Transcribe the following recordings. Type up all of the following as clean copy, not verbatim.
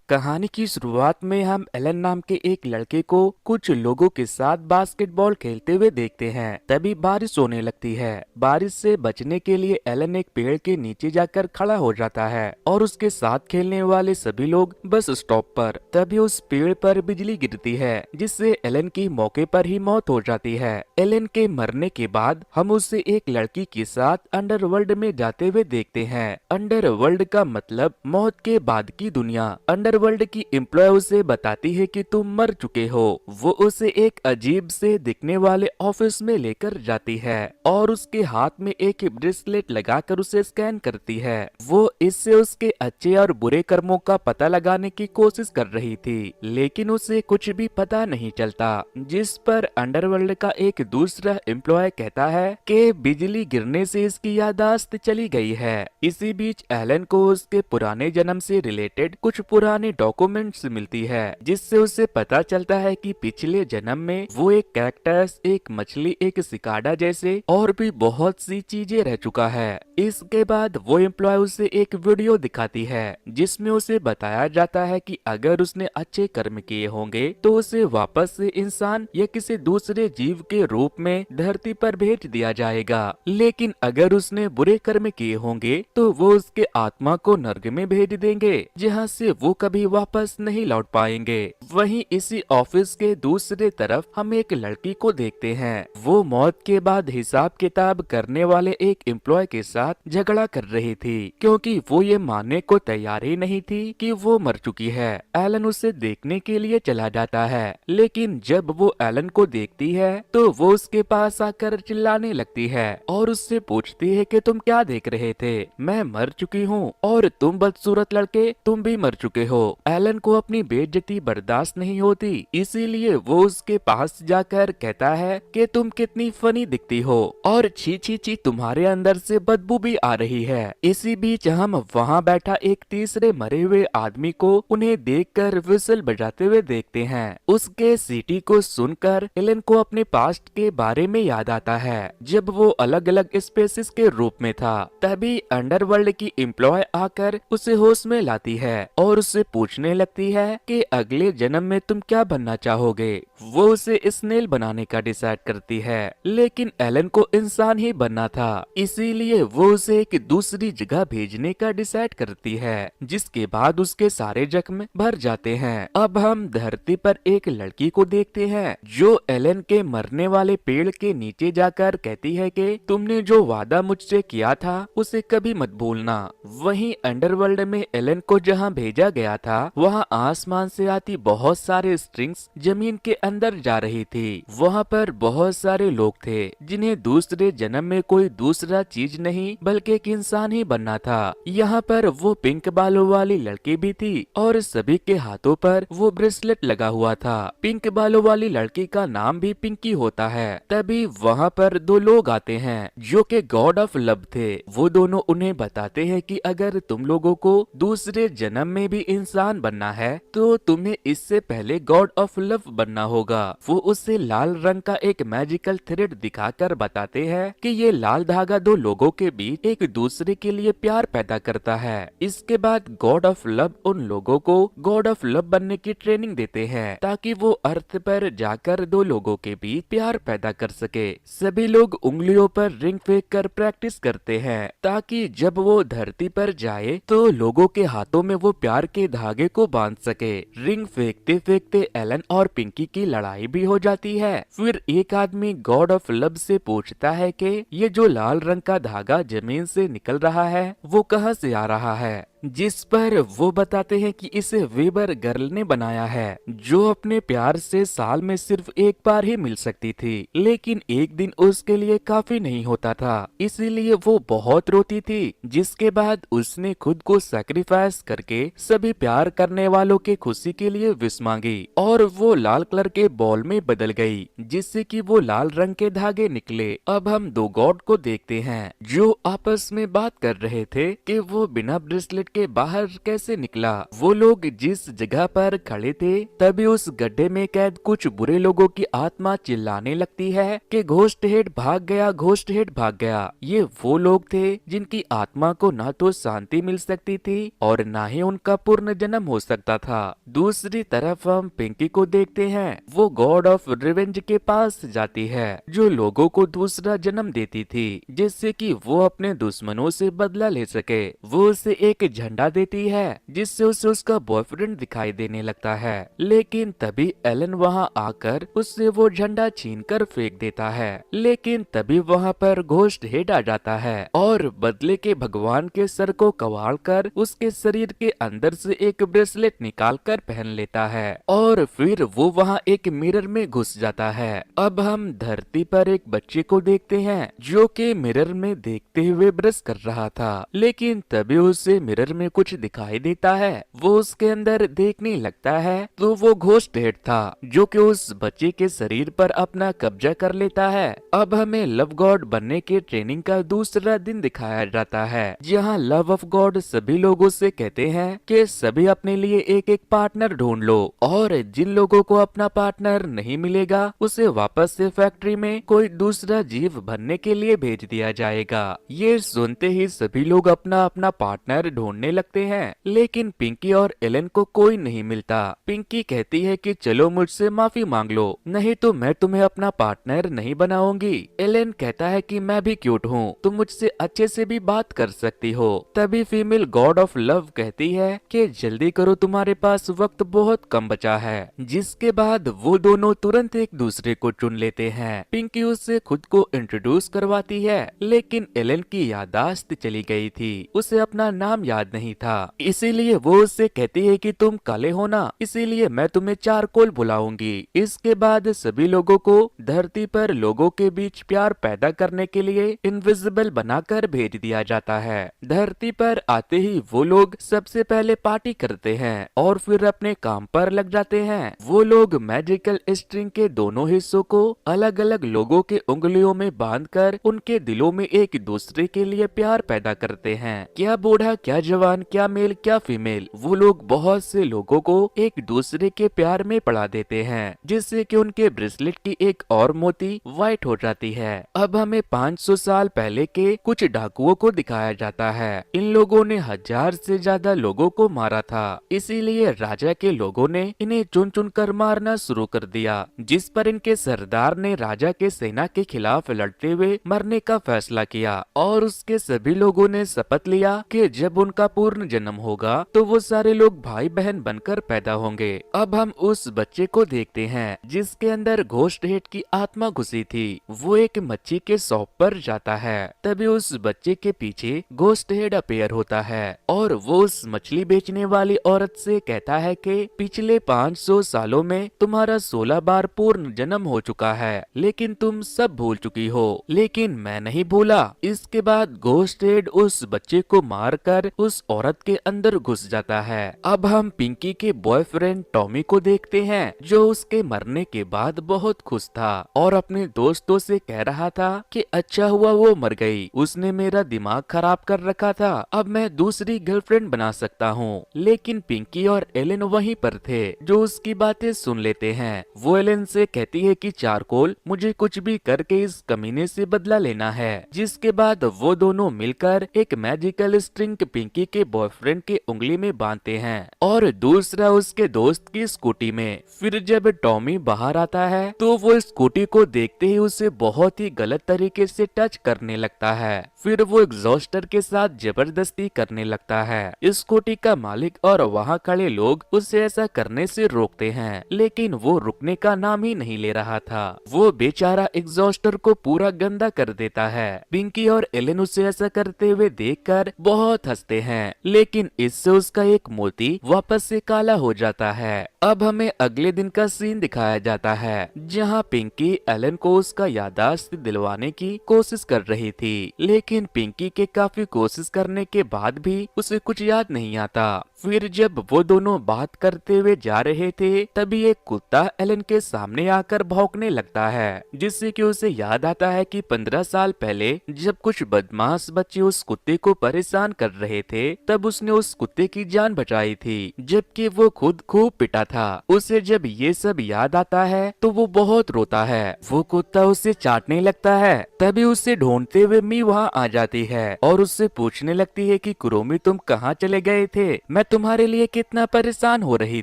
कहानी की शुरुआत में हम एलन नाम के एक लड़के को कुछ लोगों के साथ बास्केटबॉल खेलते हुए देखते हैं। तभी बारिश होने लगती है। बारिश से बचने के लिए एलन एक पेड़ के नीचे जाकर खड़ा हो जाता है और उसके साथ खेलने वाले सभी लोग बस स्टॉप पर। तभी उस पेड़ पर बिजली गिरती है जिससे एलन की मौके पर ही मौत हो जाती है। एलन के मरने के बाद हम उसे एक लड़की के साथ अंडरवर्ल्ड में जाते हुए देखते हैं। अंडरवर्ल्ड का मतलब मौत के बाद की दुनिया। अंडरवर्ल्ड की एम्प्लॉय उसे बताती है कि तुम मर चुके हो। वो उसे एक अजीब से दिखने वाले ऑफिस में लेकर जाती है और उसके हाथ में एक ब्रेसलेट लगाकर उसे स्कैन करती है। वो इससे उसके अच्छे और बुरे कर्मों का पता लगाने की कोशिश कर रही थी, लेकिन उसे कुछ भी पता नहीं चलता। जिस पर अंडरवर्ल्ड का एक दूसरा एम्प्लॉय कहता है कि बिजली गिरने से इसकी याददाश्त चली गई है। इसी बीच एलन को उसके पुराने जन्म से रिलेटेड कुछ पुराने डॉक्यूमेंट्स मिलती है, जिससे उसे पता चलता है कि पिछले जन्म में वो एक कैक्टस, एक मछली, एक सिकाडा जैसे और भी बहुत सी चीजें रह चुका है। इसके बाद वो एम्प्लॉय उसे एक वीडियो दिखाती है जिसमें उसे बताया जाता है कि अगर उसने अच्छे कर्म किए होंगे तो उसे वापस से इंसान या किसी दूसरे जीव के रूप में धरती पर भेज दिया जाएगा, लेकिन अगर उसने बुरे कर्म किए होंगे तो वो उसके आत्मा को नर्क में भेज देंगे, जहाँ से वो कभी वापस नहीं लौट पाएंगे। वहीं इसी ऑफिस के दूसरे तरफ हम एक लड़की को देखते हैं। वो मौत के बाद हिसाब किताब करने वाले एक एम्प्लॉय के साथ झगड़ा कर रही थी, क्योंकि वो ये मानने को तैयार ही नहीं थी कि वो मर चुकी है। एलन उसे देखने के लिए चला जाता है, लेकिन जब वो एलन को देखती है तो वो उसके पास आकर चिल्लाने लगती है और उससे पूछती है कि तुम क्या देख रहे थे, मैं मर चुकी हूँ और तुम बदसूरत लड़के तुम भी मर चुके हो। एलन को अपनी बेइज्जती बर्दाश्त नहीं होती, इसीलिए वो उसके पास जाकर कहता है कि तुम कितनी फनी दिखती हो और छी छी छी तुम्हारे अंदर से बदबू भी आ रही है। इसी बीच हम वहाँ बैठा एक तीसरे मरे हुए आदमी को उन्हें देखकर विसल बजाते हुए देखते हैं। उसके सीटी को सुनकर एलन को अपने पास्ट के बारे में याद आता है, जब वो अलग अलग स्पेसिस के रूप में था। तभी अंडरवर्ल्ड की एम्प्लॉय आकर उसे होश में लाती है और उससे पूछने लगती है कि अगले जन्म में तुम क्या बनना चाहोगे। वो उसे स्नेल बनाने का डिसाइड करती है, लेकिन एलन को इंसान ही बनना था, इसीलिए वो उसे एक दूसरी जगह भेजने का डिसाइड करती है, जिसके बाद उसके सारे जख्म भर जाते हैं। अब हम धरती पर एक लड़की को देखते हैं जो एलन के मरने वाले पेड़ के नीचे जाकर कहती है कि तुमने जो वादा मुझसे किया था उसे कभी मत भूलना। वहीं अंडरवर्ल्ड में एलन को जहां भेजा गया था वहां आसमान से आती बहुत सारे स्ट्रिंग्स जमीन के अंदर जा रही थी। वहां पर बहुत सारे लोग थे जिन्हें दूसरे जन्म में कोई दूसरा चीज नहीं बल्कि एक इंसान ही बनना था। यहाँ पर वो पिंक बालों वाली लड़की भी थी और सभी के हाथों पर वो ब्रेसलेट लगा हुआ था। पिंक बालों वाली लड़की का नाम भी पिंकी होता है। तभी वहाँ पर दो लोग आते हैं जो कि गॉड ऑफ लव थे। वो दोनों उन्हें बताते हैं कि अगर तुम लोगों को दूसरे जन्म में भी इंसान बनना है तो तुम्हें इससे पहले गॉड ऑफ लव बनना होगा। वो उससे लाल रंग का एक मैजिकल थ्रेड दिखाकर बताते हैं कि ये लाल धागा दो लोगों के बीच एक दूसरे के लिए प्यार पैदा करता है। इसके बाद गॉड ऑफ लव उन लोगों को गॉड ऑफ लव बनने की ट्रेनिंग देते हैं ताकि वो अर्थ पर जाकर दो लोगों के बीच प्यार पैदा कर सके। सभी लोग उंगलियों पर रिंग फेंक कर प्रैक्टिस करते हैं ताकि जब वो धरती पर जाए तो लोगों के हाथों में वो प्यार के धागे को बांध सके। रिंग फेंकते फेंकते एलन और पिंकी की लड़ाई भी हो जाती है। फिर एक आदमी गॉड ऑफ लव से पूछता है कि ये जो लाल रंग का धागा जमीन से निकल रहा है वो कहाँ से आ रहा है, जिस पर वो बताते हैं कि इसे वेबर गर्ल ने बनाया है जो अपने प्यार से साल में सिर्फ एक बार ही मिल सकती थी, लेकिन एक दिन उसके लिए काफी नहीं होता था, इसीलिए वो बहुत रोती थी। जिसके बाद उसने खुद को सैक्रिफाइस करके सभी प्यार करने वालों के खुशी के लिए विश मांगी और वो लाल कलर के बॉल में बदल गई, जिससे कि वो लाल रंग के धागे निकले। अब हम दो गॉड को देखते हैं जो आपस में बात कर रहे थे कि वो बिना ब्रेसलेट के बाहर कैसे निकला। वो लोग जिस जगह पर खड़े थे तभी उस गड्ढे में कैद कुछ बुरे लोगों की आत्मा चिल्लाने लगती है कि घोस्ट हेड भाग गया, घोस्ट हेड भाग गया। ये वो लोग थे जिनकी आत्मा को ना तो शांति मिल सकती थी और ना ही उनका पूर्ण जन्म हो सकता था। दूसरी तरफ हम पिंकी को देखते हैं। वो गॉड ऑफ रिवेंज के पास जाती है जो लोगों को दूसरा जन्म देती थी जिससे कि वो अपने दुश्मनों से बदला ले सके। वो उसे एक झंडा देती है जिससे उसे उसका बॉयफ्रेंड दिखाई देने लगता है, लेकिन तभी एलन वहां आकर उससे वो झंडा छीनकर फेंक देता है। लेकिन तभी वहां पर घोस्ट हेड आ जाता है और बदले के भगवान के सर को कवाड़ कर उसके शरीर के अंदर से एक ब्रेसलेट निकाल कर पहन लेता है और फिर वो वहां एक मिरर में घुस जाता है। अब हम धरती पर एक बच्चे को देखते हैं जो कि मिरर में देखते हुए ब्रश कर रहा था, लेकिन तभी उसे मिरर में कुछ दिखाई देता है। वो उसके अंदर देखने लगता है तो वो घोस्ट हेड था जो कि उस बच्चे के शरीर पर अपना कब्जा कर लेता है। अब हमें लव गॉड बनने के ट्रेनिंग का दूसरा दिन दिखाया जाता है जहाँ लव ऑफ गॉड सभी लोगों से कहते हैं कि सभी अपने लिए एक एक पार्टनर ढूंढ लो और जिन लोगों को अपना पार्टनर नहीं मिलेगा उसे वापस से फैक्ट्री में कोई दूसरा जीव बनने के लिए भेज दिया जाएगा। ये सुनते ही सभी लोग अपना अपना पार्टनर ढूंढने लगते हैं, लेकिन पिंकी और एलन को कोई नहीं मिलता। पिंकी कहती है कि चलो मुझसे माफी मांग लो, नहीं तो मैं तुम्हें अपना पार्टनर नहीं बनाऊंगी। एलन कहता है कि मैं भी क्यूट हूँ, तुम मुझसे अच्छे से भी बात कर सकती हो। तभी फीमेल गॉड ऑफ लव कहती है कि जल्दी करो, तुम्हारे पास वक्त बहुत कम बचा है। जिसके बाद वो दोनों तुरंत एक दूसरे को चुन लेते हैं। पिंकी उससे खुद को इंट्रोड्यूस करवाती है, लेकिन एलन की याददाश्त चली गई थी, उसे अपना नाम याद नहीं था। इसीलिए वो उससे कहती है कि तुम काले हो ना, इसीलिए मैं तुम्हें चारकोल बुलाऊंगी। इसके बाद सभी लोगों को धरती पर लोगों के बीच प्यार पैदा करने के लिए इनविजिबल बनाकर भेज दिया जाता है। धरती पर आते ही वो लोग सबसे पहले पार्टी करते हैं और फिर अपने काम पर लग जाते हैं। वो लोग मैजिकल स्ट्रिंग के दोनों हिस्सों को अलग अलग लोगों के उंगलियों में बांधकर उनके दिलों में एक दूसरे के लिए प्यार पैदा करते हैं। क्या बूढ़ा, क्या जवान, क्या मेल, क्या फीमेल, वो लोग बहुत से लोगों को एक दूसरे के प्यार में पड़ा देते हैं, जिससे कि उनके ब्रेसलेट की एक और मोती व्हाइट हो जाती है। अब हमें 500 साल पहले के कुछ डाकुओं को दिखाया जाता है। इन लोगों ने 1000 से ज्यादा लोगों को मारा था, इसीलिए राजा के लोगों ने इन्हें चुन चुन कर मारना शुरू कर दिया, जिस पर इनके सरदार ने राजा के सेना के खिलाफ लड़ते हुए मरने का फैसला किया और उसके सभी लोगों ने शपथ लिया कि जब उनका पूर्ण जन्म होगा तो वो सारे लोग भाई बहन बनकर पैदा होंगे। अब हम उस बच्चे को देखते हैं जिसके अंदर घोस्ट हेड की आत्मा घुसी थी। वो एक मच्छी के शॉप पर जाता है, तभी उस बच्चे के पीछे घोस्ट हेड अपेयर होता है और वो उस मछली बेचने वाली औरत से कहता है कि पिछले 500 सालों में तुम्हारा 16 बार पूर्ण जन्म हो चुका है, लेकिन तुम सब भूल चुकी हो, लेकिन मैं नहीं भूला। इसके बाद घोस्ट हेड उस बच्चे को मारकर उस औरत के अंदर घुस जाता है। अब हम पिंकी के बॉयफ्रेंड टॉमी को देखते हैं जो उसके मरने के बाद बहुत खुश था और अपने दोस्तों से कह रहा था कि अच्छा हुआ वो मर गई, उसने मेरा दिमाग खराब कर रखा था, अब मैं दूसरी गर्लफ्रेंड बना सकता हूँ। लेकिन पिंकी और एलन वहीं पर थे जो उसकी बातें सुन लेते हैं। वो एलन से कहती है कि चारकोल, मुझे कुछ भी करके इस कमीने से बदला लेना है। जिसके बाद वो दोनों मिलकर एक मैजिकल स्ट्रिंग पिंकी के बॉयफ्रेंड के उंगली में बांधते हैं और दूसरा उसके दोस्त की स्कूटी में। फिर जब टॉमी बाहर आता है तो वो स्कूटी को देखते ही उसे बहुत ही गलत तरीके से टच करने लगता है। फिर वो एग्जॉस्टर के साथ जबरदस्ती करने लगता है। स्कूटी का मालिक और वहाँ खड़े लोग उसे ऐसा करने से रोकते हैं, लेकिन वो रुकने का नाम ही नहीं ले रहा था। वो बेचारा एग्जॉस्टर को पूरा गंदा कर देता है। पिंकी और एलन उसे ऐसा करते हुए देखकर बहुत हंसते हैं, लेकिन इससे उसका एक मोती वापस से काला हो जाता है। अब हमें अगले दिन का सीन दिखाया जाता है जहाँ पिंकी एलन को उसका याददाश्त दिलवाने की कोशिश कर रही थी, लेकिन पिंकी के काफी कोशिश करने के बाद भी उसे कुछ याद नहीं आता। फिर जब वो दोनों बात करते हुए जा रहे थे तभी एक कुत्ता एलन के सामने आकर भौंकने लगता है, जिससे कि उसे याद आता है कि 15 साल पहले जब कुछ बदमाश बच्चे उस कुत्ते को परेशान कर रहे थे थे तब उसने उस कुत्ते की जान बचाई थी, जबकि वो खुद खूब पिटा था। उसे जब ये सब याद आता है तो वो बहुत रोता है। वो कुत्ता उसे चाटने लगता है। तभी उसे ढूंढते हुए मी वहाँ आ जाती है और उससे पूछने लगती है कि कुरोमी तुम कहाँ चले गए थे, मैं तुम्हारे लिए कितना परेशान हो रही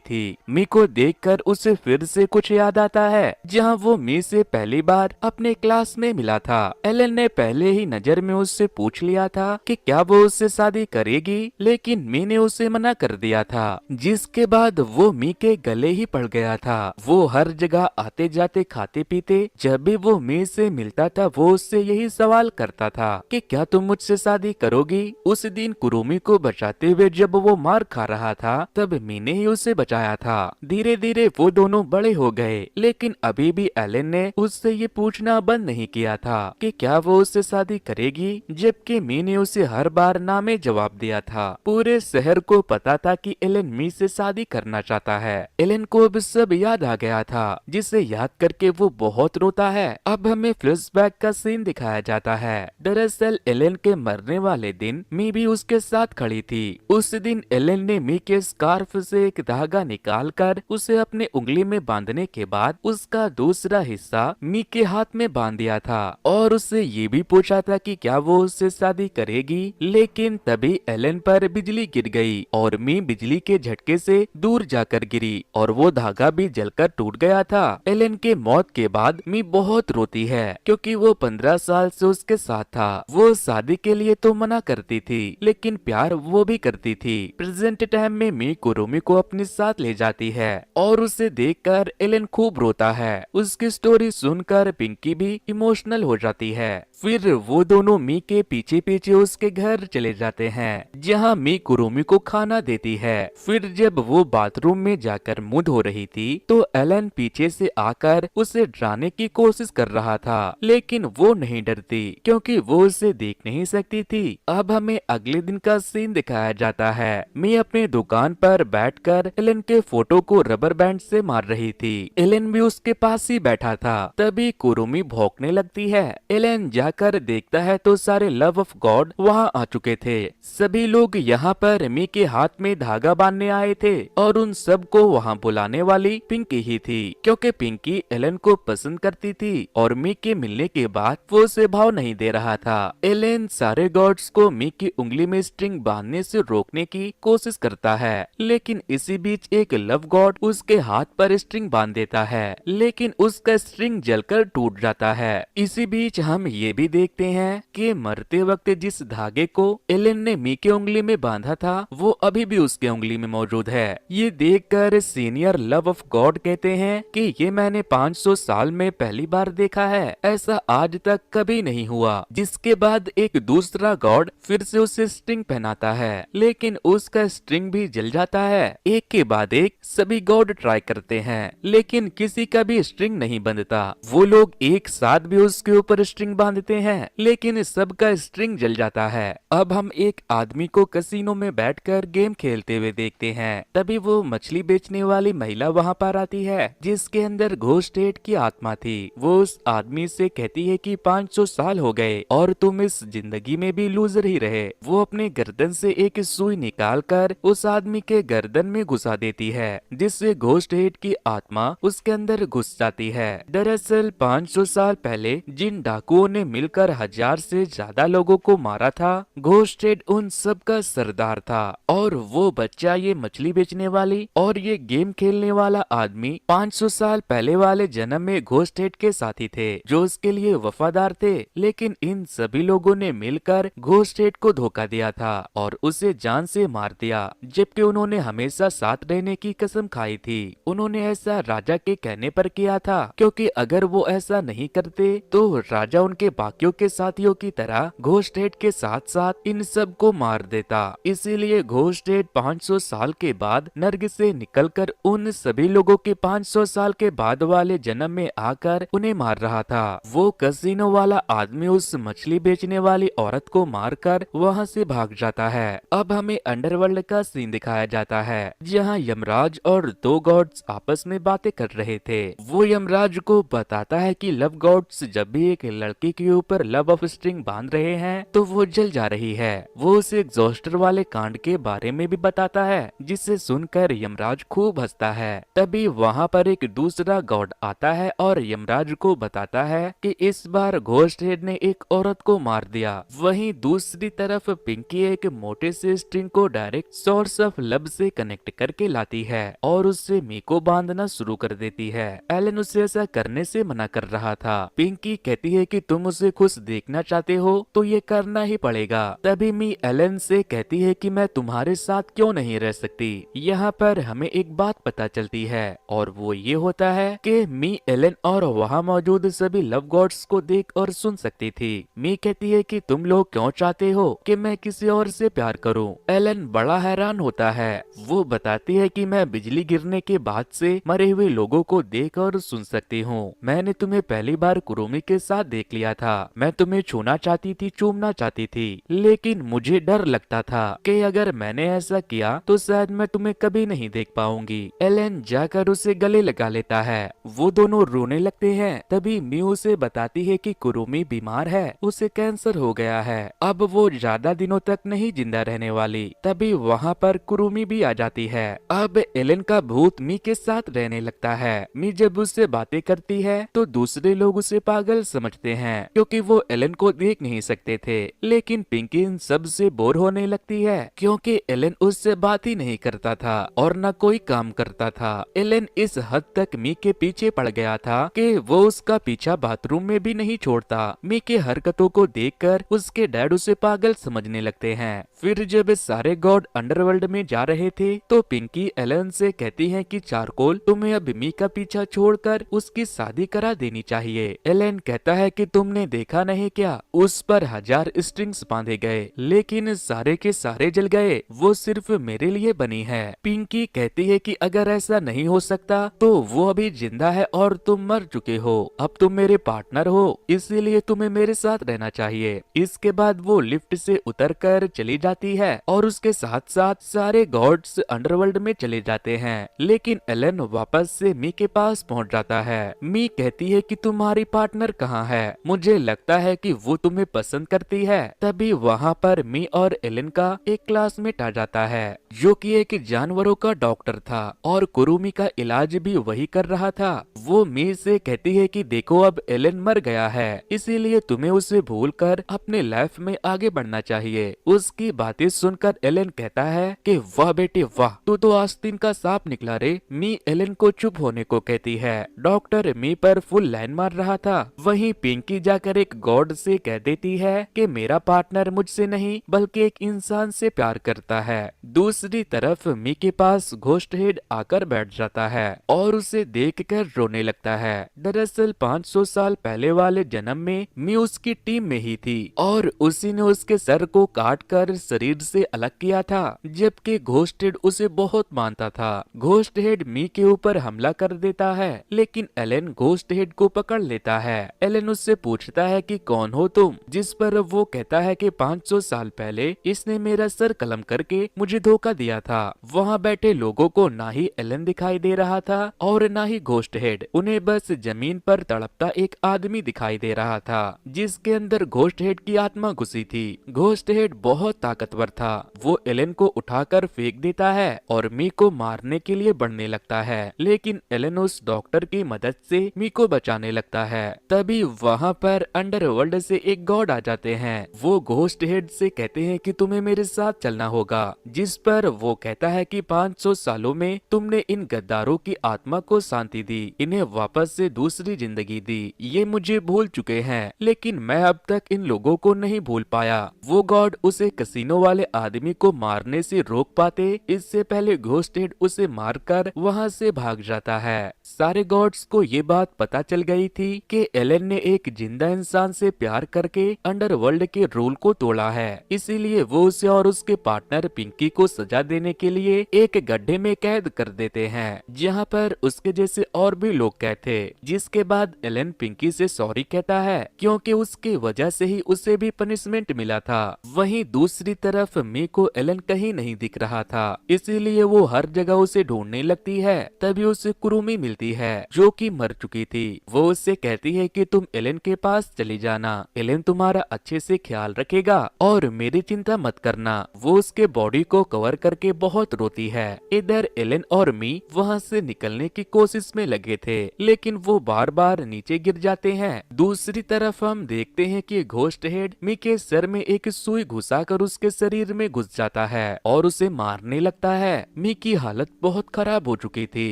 थी। मी को देखकर उसे फिर से कुछ याद आता है, जहाँ वो मी से पहली बार अपने क्लास में मिला था। एलन ने पहले ही नजर में उससे पूछ लिया था कि क्या वो उससे शादी करेगी, लेकिन मी ने उसे मना कर दिया था, जिसके बाद वो मी के गले ही पड़ गया था। वो हर जगह आते जाते खाते पीते जब भी वो मी से मिलता था वो उससे यही सवाल करता था कि क्या तुम मुझसे शादी करोगी। उस दिन कुरुमी को बचाते हुए जब वो मार खा रहा था तब मी ने ही उसे बचाया था। धीरे धीरे वो दोनों बड़े हो गए, लेकिन अभी भी एलन ने उससे ये पूछना बंद नहीं किया था कि क्या वो उससे शादी करेगी, जबकि मी ने उसे हर बार ना में जवाब दिया था। पूरे शहर को पता था कि एलन मी से शादी करना चाहता है। एलन को अब सब याद आ गया था, जिसे याद करके वो बहुत रोता है। अब हमें फ्लैशबैक का सीन दिखाया जाता है। दरअसल एलन के मरने वाले दिन मी भी उसके साथ खड़ी थी। उस दिन एलन ने मी के स्कार्फ से एक धागा निकालकर उसे अपने उंगली में बांधने के बाद उसका दूसरा हिस्सा मी के हाथ में बांध दिया था और उससे ये भी पूछा था कि क्या वो उससे शादी करेगी। लेकिन तभी एलन पर बिजली गिर गई और मी बिजली के झटके से दूर जाकर गिरी और वो धागा भी जलकर टूट गया था। एलन के मौत के बाद मी बहुत रोती है, क्योंकि वो 15 साल से उसके साथ था। वो शादी के लिए तो मना करती थी, लेकिन प्यार वो भी करती थी। प्रेजेंट टाइम में मी कुरुमी को अपने साथ ले जाती है और उसे देखकर एलन खूब रोता है। उसकी स्टोरी सुनकर पिंकी भी इमोशनल हो जाती है। फिर वो दोनों मी के पीछे पीछे उसके घर चले जाते हैं, जहाँ मी कुरुमी को खाना देती है। फिर जब वो बाथरूम में जाकर मुंह धो रही थी तो एलन पीछे से आकर उसे डराने की कोशिश कर रहा था, लेकिन वो नहीं डरती क्योंकि वो उसे देख नहीं सकती थी। अब हमें अगले दिन का सीन दिखाया जाता है। मी अपने दुकान पर बैठकर एलन के फोटो को रबर बैंड से मार रही थी। एलन भी उसके पास ही बैठा था। तभी कुरुमी भौंकने लगती है। एलन जाकर देखता है तो सारे लव ऑफ गॉड वहाँ आ चुके थे। सभी लोग यहाँ पर मी के हाथ में धागा बांधने आए थे और उन सब को वहाँ बुलाने वाली पिंकी ही थी, क्योंकि पिंकी एलन को पसंद करती थी और मी के मिलने के बाद वो उसे भाव नहीं दे रहा था। एलन सारे गॉड्स को मी की उंगली में स्ट्रिंग बांधने से रोकने की कोशिश करता है, लेकिन इसी बीच एक लव गॉड उसके हाथ पर स्ट्रिंग बांध देता है, लेकिन उसका स्ट्रिंग जलकर टूट जाता है। इसी बीच हम ये भी देखते हैं कि मरते वक्त जिस धागे को एलन ने मी के उंगली में बांधा था वो अभी भी उसके उंगली में मौजूद है। ये देखकर सीनियर लव ऑफ गॉड कहते हैं कि ये मैंने 500 साल में पहली बार देखा है, ऐसा आज तक कभी नहीं हुआ। जिसके बाद एक दूसरा गॉड फिर से उसे स्ट्रिंग पहनाता है, लेकिन उसका स्ट्रिंग भी जल जाता है। एक के बाद एक सभी गॉड ट्राई करते हैं, लेकिन किसी का भी स्ट्रिंग नहीं बंधता। वो लोग एक साथ भी उसके ऊपर स्ट्रिंग बांधते हैं, लेकिन सबका स्ट्रिंग जल जाता है। अब हम एक आदमी को कैसीनो में बैठकर गेम खेलते हुए देखते हैं। तभी वो मछली बेचने वाली महिला वहाँ पर आती है, जिसके अंदर घोस्ट हेड की आत्मा थी। वो उस आदमी से कहती है कि 500 साल हो गए और तुम इस जिंदगी में भी लूजर ही रहे। वो अपने गर्दन से एक सुई निकालकर उस आदमी के गर्दन में घुसा देती है, जिससे घोस्ट हेड की आत्मा उसके अंदर घुस जाती है। दरअसल 500 साल पहले जिन डाकुओं ने मिलकर 1000 से ज्यादा लोगों को मारा था, घोस्ट हेड उन सब का सरदार था। और वो बच्चा, ये मछली बेचने वाली और ये गेम खेलने वाला आदमी 500 साल पहले वाले जन्म में घोस्ट हेड के साथी थे, जो उसके लिए वफादार थे। लेकिन इन सभी लोगों ने मिलकर घोस्ट हेड को धोखा दिया था और उसे जान से मार दिया, जबकि उन्होंने हमेशा साथ रहने की कसम खाई थी। उन्होंने ऐसा राजा के कहने पर किया था, क्योंकि अगर वो ऐसा नहीं करते तो राजा उनके बाकियों के साथियों की तरह घोस्ट हेड के साथ साथ इन सब को मार देता। इसीलिए घोस्ट हेड 500 साल के बाद नर्क से निकलकर उन सभी लोगों के 500 साल के बाद वाले जन्म में आकर उन्हें मार रहा था। वो कैसीनो वाला आदमी उस मछली बेचने वाली औरत को मारकर वहाँ से भाग जाता है। अब हमें अंडरवर्ल्ड का सीन दिखाया जाता है, जहाँ यमराज और दो गॉड्स आपस में बातें कर रहे थे। वो यमराज को बताता है कि लव गॉड्स जब भी एक लड़की के ऊपर लव ऑफ स्ट्रिंग बांध रहे हैं तो वो जल जा रही है। वो उसे एग्जॉस्टर वाले कांड के बारे में भी बताता है, जिसे सुनकर यमराज खूब हंसता है। तभी वहाँ पर एक दूसरा गॉड आता है और यमराज को बताता है कि इस बार घोस्ट हेड ने एक औरत को मार दिया। वहीं दूसरी तरफ पिंकी एक मोटे से स्ट्रिंग को डायरेक्ट सोर्स ऑफ लव से कनेक्ट करके लाती है और उससे मी को बांधना शुरू कर देती है। एलन उसे ऐसा करने से मना कर रहा था। पिंकी कहती है कि तुम उसे खुश देखना चाहते हो तो ये करना ही पड़ेगा। तभी मी एलन से कहती है कि मैं तुम्हारे साथ क्यों नहीं रह सकती। यहाँ पर हमें एक बात पता चलती है और वो ये होता है कि मी एलन और वहाँ मौजूद सभी लव गॉड्स को देख और सुन सकती थी। मी कहती है कि तुम लोग क्यों चाहते हो कि मैं किसी और से प्यार करूं। एलन बड़ा हैरान होता है। वो बताती है कि मैं बिजली गिरने के बाद से मरे हुए लोगों को देख और सुन सकती हूँ। मैंने तुम्हें पहली बार कुरुमी के साथ देख लिया था। मैं तुम्हें छूना चाहती थी, चूमना चाहती थी, लेकिन मुझे डर लगता था कि अगर मैंने ऐसा किया तो शायद मैं तुम्हें कभी नहीं देख पाऊंगी। एलन जाकर उसे गले लगा लेता है। वो दोनों रोने लगते हैं। तभी म्यू उसे बताती है कि कुरुमी बीमार है, उसे कैंसर हो गया है, अब वो ज्यादा दिनों तक नहीं जिंदा रहने वाली। तभी वहाँ पर कुरुमी भी आ जाती है। अब एलन का भूत मी के साथ रहने लगता है। मी जब उससे बातें करती है तो दूसरे लोग उसे पागल समझते हैं क्योंकि वो एलन को देख नहीं सकते थे। लेकिन पिंकी इन सब से बोर होने लगती है क्योंकि एलन उससे बात ही नहीं करता था और न कोई काम करता था। एलन इस हद तक मी के पीछे पड़ गया था कि वो उसका पीछा बाथरूम में भी नहीं छोड़ता। मी के हरकतों को देखकर उसके डैड उसे पागल समझने लगते हैं। फिर जब सारे गॉड अंडरवर्ल्ड में जा रहे थे तो पिंकी एलन से कहती है कि चारकोल तुम्हें अब मी का पीछा छोड़कर उसकी शादी करा देनी चाहिए। एलन कहता है कि तुमने देखा नहीं क्या, उस पर 1000 स्ट्रिंग्स बांधे गए लेकिन सारे के सारे जल गए, वो सिर्फ मेरे लिए बनी है। पिंकी कहती है कि अगर ऐसा नहीं हो सकता तो वो अभी जिंदा है और तुम मर चुके हो। अब तुम मेरे पार्टनर हो, इसीलिए तुम्हें मेरे साथ रहना चाहिए। इसके बाद वो लिफ्ट से उतरकर चली जाती है और उसके साथ साथ सारे गॉड्स अंडरवर्ल्ड में चले जाते हैं। लेकिन एलन वापस से मी के पास पहुंच जाता है। मी कहती है कि तुम्हारी पार्टनर कहाँ है, मुझे लगता है कि वो तुम्हें पसंद करती है। तभी वहाँ पर मी और एलन का एक क्लासमेट आ जाता है जो कि एक जानवरों का डॉक्टर था और कुरुमी का इलाज भी वही कर रहा था। वो मी से कहती है कि देखो अब एलन मर गया है, इसीलिए तुम्हें उसे भूलकर अपने लाइफ में आगे बढ़ना चाहिए। उसकी बातें सुनकर एलन कहता है कि वाह बेटे वाह, तू तो आस्तीन का सांप निकला रे। मी एलन को चुप होने को कहती है। डॉक्टर मी पर फुल लाइन मार रहा था। वहीं पिंकी जाकर एक गॉड से कह देती है कि मेरा पार्टनर मुझसे नहीं बल्कि एक इंसान से प्यार करता है। दूसरी तरफ मी के पास घोस्ट हेड आकर बैठ जाता है और उसे देखकर रोने लगता है। दरअसल 500 साल पहले वाले जन्म में मी उसकी टीम में ही थी और उसी ने उसके सर को काट कर शरीर से अलग किया था, जबकि घोस्ट हेड उसे बहुत मानता था। घोस्ट हेड मी के ऊपर हमला कर देता है लेकिन एलन घोस्ट हेड को पकड़ लेता है। एलन उससे पूछता है कि कौन हो तुम, जिस पर वो कहता है कि 500 साल पहले इसने मेरा सर कलम करके मुझे धोखा दिया था। वहाँ बैठे लोगों को ना ही एलन दिखाई दे रहा था और ना ही घोस्ट हेड, उन्हें बस जमीन पर तड़पता एक आदमी दिखाई दे रहा था जिसके अंदर घोस्ट हेड की आत्मा घुसी थी। घोस्ट हेड बहुत ताकतवर था। वो एलन को उठाकर फेंक देता है और मी को मारने के लिए बढ़ने लगता है, लेकिन एलन उस डॉक्टर की मदद से मी को बचाने लगता है। तभी वहाँ पर अंडरवर्ल्ड से एक गॉड आ जाते हैं। वो घोस्ट हेड से कहते हैं कि तुम्हें मेरे साथ चलना होगा, जिस पर वो कहता है कि 500 सालों में तुमने इन गद्दारों की आत्मा को शांति दी, इन्हें वापस से दूसरी जिंदगी दी। ये मुझे भूल चुके हैं लेकिन मैं अब तक इन लोगों को नहीं भूल पाया। वो गॉड उसे कसिनो वाले आदमी को मारने से रोक पाते इससे पहले घोस्ट हेड उसे मारकर वहाँ से भाग जाता है। सारे गॉड्स को ये बात पता चल गई थी कि एलन ने एक जिंदा इंसान से प्यार करके अंडरवर्ल्ड के रूल को तोड़ा है, इसीलिए वो उसे और उसके पार्टनर पिंकी को सजा देने के लिए एक गड्ढे में कैद कर देते हैं जहाँ पर उसके जैसे और भी लोग कैद थे। जिसके बाद एलन पिंकी से सॉरी कहता है क्योंकि उसकी वजह से ही उसे भी पनिशमेंट मिला था। वहीं दूसरी तरफ मी को एलन कहीं नहीं दिख रहा था, इसीलिए वो हर जगह उसे ढूंढने लगती है। तभी उसे कुरुमी मिलती है जो कि मर चुकी थी। वो उससे कहती है कि तुम एलन के पास चली जाना, एलन तुम्हारा अच्छे से ख्याल रखेगा और मेरी चिंता मत करना। वो उसके बॉडी को कवर करके बहुत रोती है। इधर एलन और मी वहाँ से निकलने की कोशिश में लगे थे, लेकिन वो बार बार नीचे गिर जाते हैं। दूसरी तरफ हम देखते हैं कि घोस्ट हेड मी के सर में एक सुई घुसाकर उसके शरीर में घुस जाता है और उसे मारने लगता है। मी की हालत बहुत खराब हो चुकी थी।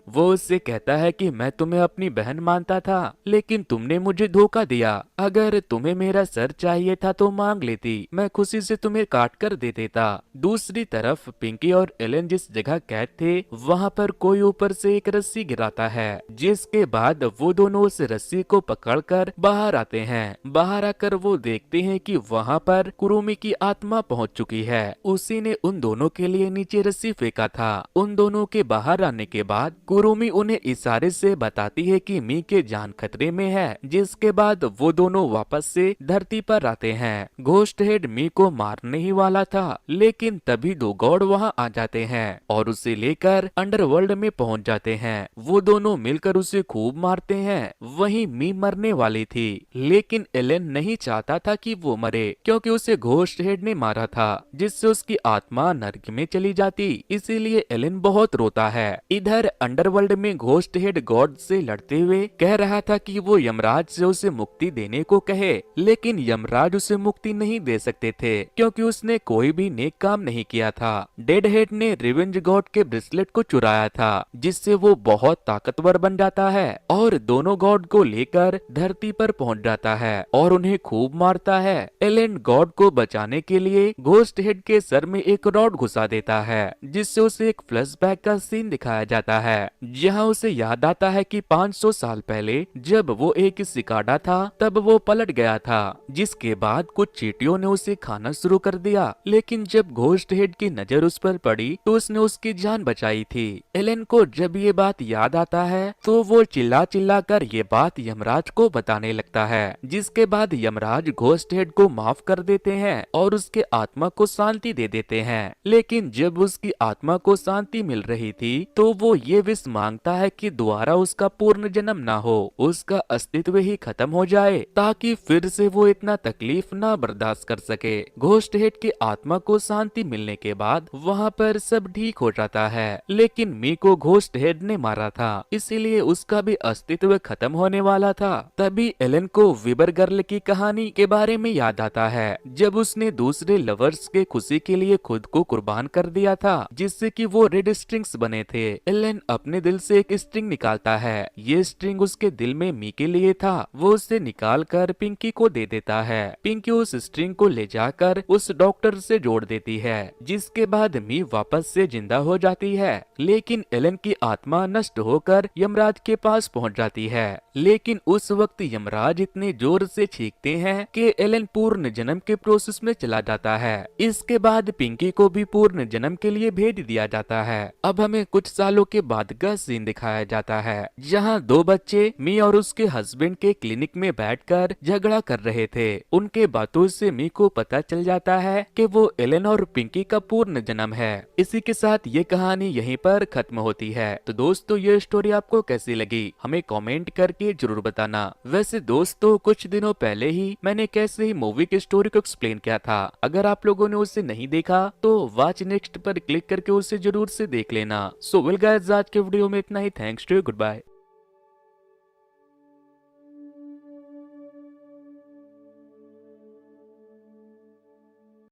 वो उससे कहता है कि मैं तुम्हें अपनी बहन मानता था, लेकिन तुमने मुझे धोखा दिया। अगर तुम्हें मेरा सर चाहिए था तो मांग लेती, मैं खुशी से तुम्हें काट कर दे देता। दूसरी तरफ पिंकी और एलन जिस जगह कैद थे वहाँ पर कोई ऊपर से एक रस्सी गिराता है, जिसके बाद वो दोनों उस रस्सी को पकड़कर बाहर आते हैं। बाहर आकर वो देखते हैं कि वहाँ पर कुरुमी की आत्मा पहुँच चुकी है। उसी ने उन दोनों के लिए नीचे रस्सी फेंका था। उन दोनों के बाहर आने के बाद कुरुमी उन्हें इशारे से बताती है कि मी के जान खतरे में है, जिसके बाद वो दोनों वापस से धरती पर आते हैं। घोस्ट हेड मी को मारने ही वाला था, लेकिन तभी दो गॉड वहाँ आ जाते हैं और उसे लेकर अंडरवर्ल्ड में पहुँच जाते हैं। वो दोनों मिलकर उसे खूब मारते हैं। वहीं मी मरने वाली थी, लेकिन एलन नहीं चाहता था कि वो मरे, क्योंकि उसे घोस्ट हेड ने मारा था, जिससे उसकी आत्मा नर्क में चली जाती। इसीलिए एलन बहुत रोता है। इधर अंडरवर्ल्ड में घोस्ट हेड गॉड से लड़ते हुए कह रहा था कि वो यमराज से उसे मुक्ति देने को कहे, लेकिन यमराज उसे मुक्ति नहीं दे सकते थे, क्योंकि उसने कोई भी नेक काम नहीं किया था। डेड हेड ने रिवेंज गॉड के ब्रेसलेट को चुराया था, जिससे वो बहुत ताकतवर बन जाता है और दोनों गॉड को लेकर धरती पर पहुंच जाता है और उन्हें खूब मारता है। एलेन गॉड को बचाने के लिए घोस्ट हेड के सर में एक रॉड घुसा देता है, जिससे उसे एक फ्लैशबैक का सीन दिखाया जाता है, जहां उसे याद आता है कि 500 साल पहले जब वो एक सिकाडा था तब वो पलट गया था, जिसके बाद कुछ चींटियों ने उसे खाना शुरू कर दिया। लेकिन जब घोस्ट हेड की नजर उस पर पड़ी तो उसने उसकी जान बचाई थी। एलेन को जब ये बात याद आता है तो वो चिल्ला चिल्ला कर ये बात यमराज को बताने लगता है, जिसके बाद यमराज घोस्ट हेड को माफ कर देते हैं और उसके आत्मा को शांति दे देते हैं। लेकिन जब उसकी आत्मा को शांति मिल रही थी तो वो ये विश मांगता है कि दोबारा उसका पूर्ण जन्म ना हो, उसका अस्तित्व ही खत्म हो जाए, ताकि फिर से वो इतना तकलीफ ना बर्दाश्त कर सके। घोस्ट हेड की आत्मा को शांति मिलने के बाद वहाँ पर सब ठीक हो जाता है, लेकिन मी को घोस्ट हेड ने मारा था, इसीलिए उसका भी अस्तित्व खत्म होने वाला था। तभी एलन को विबर गर्ल की कहानी के बारे में याद आता है, जब उसने दूसरे लवर्स के खुशी के लिए खुद को कुर्बान कर दिया था, जिससे कि वो रेड स्ट्रिंग्स बने थे। एलन अपने दिल से एक स्ट्रिंग निकालता है। ये स्ट्रिंग उसके दिल में मी के लिए था। वो उसे निकाल कर पिंकी को दे देता है। पिंकी उस स्ट्रिंग को ले जाकर उस डॉक्टर से जोड़ देती है, जिसके बाद मी वापस से जिंदा हो जाती है। लेकिन एलन की आत्मा नष्ट होकर यमराज के पास पहुंच जाती है। लेकिन उस वक्त यमराज इतने जोर से चीखते हैं कि एलन पूर्ण जन्म के प्रोसेस में चला जाता है। इसके बाद पिंकी को भी पूर्ण जन्म के लिए भेज दिया जाता है। अब हमें कुछ सालों के बाद का सीन दिखाया जाता है, जहां दो बच्चे मी और उसके हस्बैंड के क्लिनिक में बैठकर झगड़ा कर रहे थे। उनके बातों से मी को पता चल जाता है कि वो एलन और पिंकी का पूर्ण जन्म है। इसी के साथ ये कहानी यहीं पर खत्म होती है। तो दोस्तों, ये स्टोरी आपको कैसी लगी हमें कमेंट करके जरूर बताना। वैसे दोस्तों, कुछ दिनों पहले ही मैंने कैसे ही मूवी की स्टोरी को एक्सप्लेन किया था। अगर आप लोगों ने उसे नहीं देखा तो वॉच नेक्स्ट पर क्लिक करके उसे जरूर से देख लेना। सो वेल गाइस, आज के वीडियो में इतना ही। Thanks to, good bye.